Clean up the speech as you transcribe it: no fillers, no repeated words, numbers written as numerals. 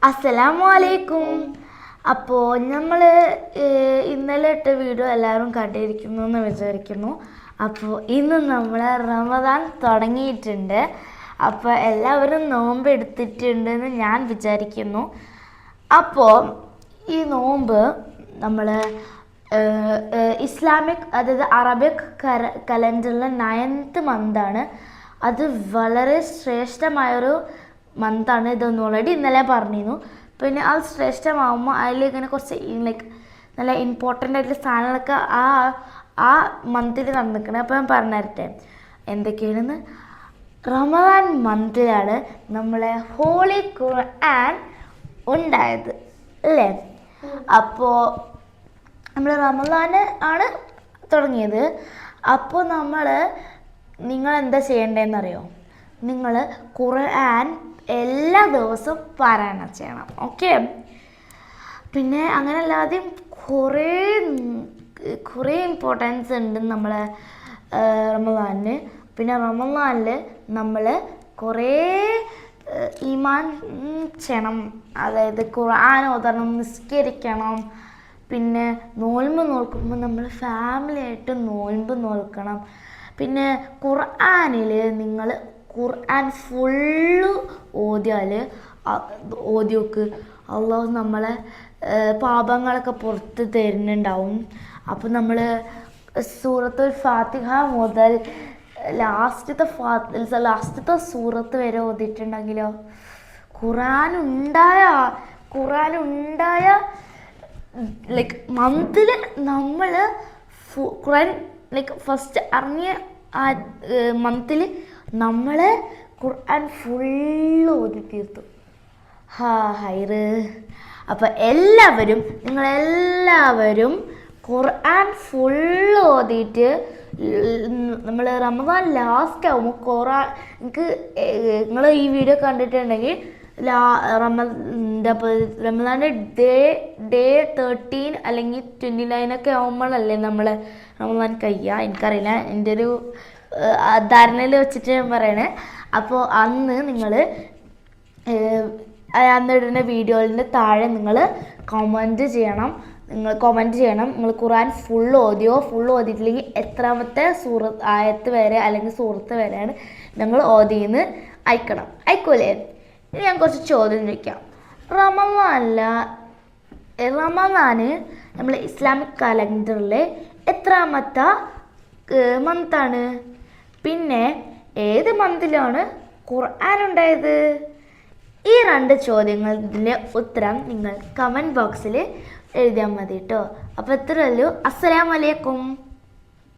അസ്സലാമലൈക്കും. അപ്പോൾ നമ്മൾ ഇന്നലെ ഇട്ട വീഡിയോ എല്ലാവരും കണ്ടിരിക്കുന്നു എന്ന് വിചാരിക്കുന്നു. അപ്പോൾ ഇന്ന് നമ്മൾ റമദാൻ തുടങ്ങിയിട്ടുണ്ട്. അപ്പോൾ എല്ലാവരും നോമ്പ് എടുത്തിട്ടുണ്ടെന്ന് ഞാൻ വിചാരിക്കുന്നു. അപ്പോൾ ഈ നോമ്പ് നമ്മൾ ഇസ്ലാമിക്, അതായത് അറബിക് കലണ്ടറിലെ 9th മന്താണ്. അത് വളരെ ശ്രേഷ്ഠമായൊരു മന്താണ്. ഇതൊന്നും ഓൾറെഡി ഇന്നലെ പറഞ്ഞിരുന്നു. പിന്നെ അത് ശ്രേഷ്ഠമാകുമ്പോൾ അതിൽ ഇങ്ങനെ കുറച്ച് നല്ല ഇമ്പോർട്ടൻ്റ് ആയിട്ടുള്ള സാധനങ്ങളൊക്കെ ആ മന്തിൽ നടന്നിരിക്കണേ. അപ്പോൾ ഞാൻ പറഞ്ഞുതരട്ടെ എന്തൊക്കെയാണെന്ന്. റമദാൻ മന്തിലാണ് നമ്മളെ ഹോളി ഖുർആൻ ഉണ്ടായത് അല്ലേ? അപ്പോൾ നമ്മൾ റമദാൻ ആണ് തുടങ്ങിയത്. അപ്പോൾ നിങ്ങൾ എന്താ ചെയ്യേണ്ടതെന്നറിയോ? നിങ്ങൾ ഖുർആൻ എല്ലാ ദിവസവും പാരായണം ചെയ്യണം. ഓക്കെ? പിന്നെ അങ്ങനെ അല്ലാതെയും കുറേ ഇമ്പോർട്ടൻസ് ഉണ്ട് നമ്മളെ റമദാനിന്. പിന്നെ റമദാനിൽ നമ്മൾ കുറേ ഈമാൻ ചെയ്യണം, അതായത് ഖുർആൻ ഓതണം, നിസ്കരിക്കണം. പിന്നെ നോൽമ്പ് നോക്കുമ്പോൾ നമ്മൾ ഫാമിലി ആയിട്ട് നോൽമ്പ് നോൽക്കണം. പിന്നെ ഖുർആനിൽ നിങ്ങൾ ഖുർആൻ ഫുള്ള് ഓതി നോക്ക്, അള്ളാഹു നമ്മളെ പാപങ്ങളൊക്കെ പുറത്ത് തരുന്നുണ്ടാവും. അപ്പോൾ നമ്മൾ സൂറത്തുൽ ഫാത്തിഹ മുതൽ ലാസ്റ്റത്തെ സൂറത്ത് വരെ ഓതിയിട്ടുണ്ടെങ്കിലോ, ഖുർആൻ ഉണ്ടായ മന്തിൽ നമ്മൾ ഖുർആൻ ഫസ്റ്റ് ഇറങ്ങിയ ആ മന്തിൽ നമ്മൾ ഖുർആൻ ഫുള്ള് ഓതി തീർത്തു. ഹൈറ്. അപ്പോൾ നിങ്ങളെല്ലാവരും ഖുർആൻ ഫുള്ള് ഓതിയിട്ട് നമ്മൾ റമദാൻ ലാസ്റ്റ് ആകുമ്പോൾ നിങ്ങൾ ഈ വീഡിയോ കണ്ടിട്ടുണ്ടെങ്കിൽ റമദാൻ്റെ ഡേ 13 അല്ലെങ്കിൽ 29 ആകുമ്പോഴല്ലേ നമ്മൾ റമദാൻ കഴിയുക. എനിക്കറിയില്ല, എൻ്റെ ഒരു ധാരണയിൽ വെച്ചിട്ട് ഞാൻ പറയണേ. അപ്പോൾ അന്ന് നിങ്ങൾ അന്നിടുന്ന വീഡിയോയിൻ്റെ താഴെ നിങ്ങൾ കമൻറ്റ് ചെയ്യണം. നിങ്ങൾ ഖുർആൻ ഫുൾ ഓതിയിട്ടില്ലെങ്കിൽ എത്രാമത്തെ ആയത്ത് വരെ അല്ലെങ്കിൽ സൂറത്ത് വരെയാണ് നിങ്ങൾ ഓതിയെന്ന് അയക്കൂലേ? ഇനി ഞാൻ കുറച്ച് ചോദ്യം ചോദിക്കാം. റമദാന് നമ്മൾ ഇസ്ലാമിക് കലണ്ടറിലെ എത്രാമത്തെ മന്താണ്? പിന്നെ ഏത് മന്തിലാണ് ഖുർആൻ ഉണ്ടായത്? ഈ 2 ചോദ്യങ്ങളുടെ ഉത്തരം നിങ്ങൾ കമൻറ്റ് ബോക്സിൽ എഴുതിയാൽ മതി കേട്ടോ. അപ്പോൾ ഇത്രയേ ഉള്ളൂ. അസ്സലാമു അലൈക്കും.